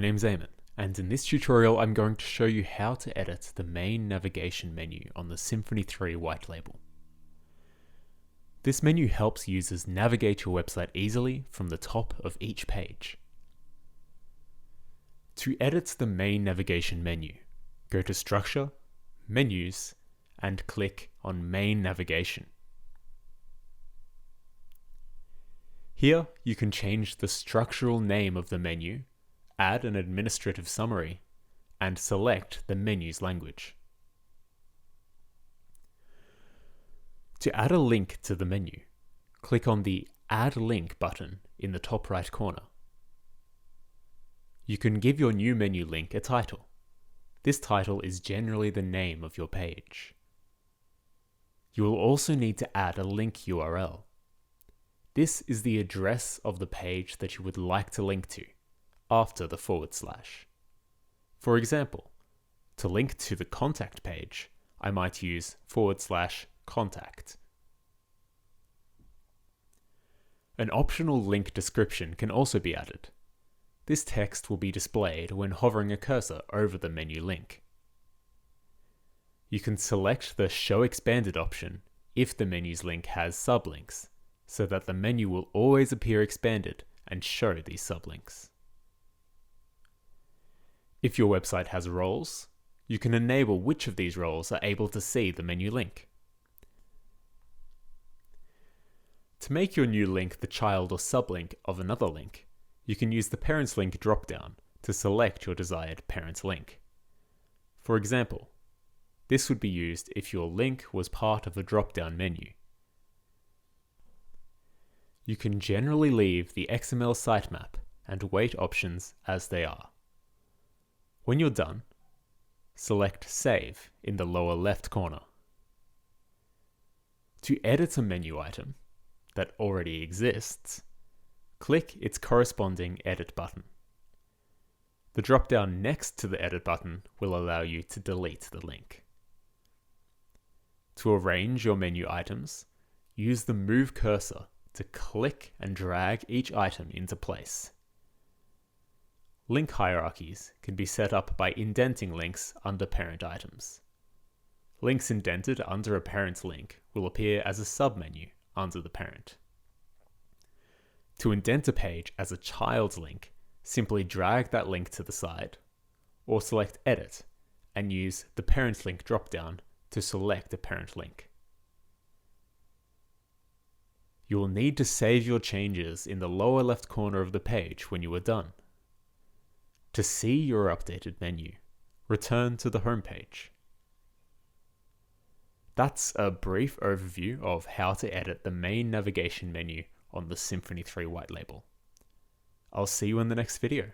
name's Eamon, and in this tutorial I'm going to show you how to edit the main navigation menu on the Symphony3 WhiteLabel. This menu helps users navigate your website easily from the top of each page. To edit the main navigation menu, go to Structure, Menus, and click on Main Navigation. Here you can change the structural name of the menu, add an administrative summary, and select the menu's language. To add a link to the menu, click on the Add Link button in the top right corner. You can give your new menu link a title. This title is generally the name of your page. You will also need to add a link URL. This is the address of the page that you would like to link to, after the /. For example, to link to the contact page, I might use /contact. An optional link description can also be added. This text will be displayed when hovering a cursor over the menu link. You can select the Show Expanded option if the menu's link has sublinks, so that the menu will always appear expanded and show these sublinks. If your website has roles, you can enable which of these roles are able to see the menu link. To make your new link the child or sublink of another link, you can use the Parents Link dropdown to select your desired parent link. For example, this would be used if your link was part of a drop-down menu. You can generally leave the XML sitemap and weight options as they are. When you're done, select Save in the lower left corner. To edit a menu item that already exists, click its corresponding Edit button. The drop-down next to the Edit button will allow you to delete the link. To arrange your menu items, use the Move cursor to click and drag each item into place. Link hierarchies can be set up by indenting links under parent items. Links indented under a parent link will appear as a submenu under the parent. To indent a page as a child's link, simply drag that link to the side, or select Edit and use the Parent Link dropdown to select a parent link. You will need to save your changes in the lower left corner of the page when you are done. To see your updated menu, return to the home page. That's a brief overview of how to edit the main navigation menu on the Symphony3 WhiteLabel. I'll see you in the next video.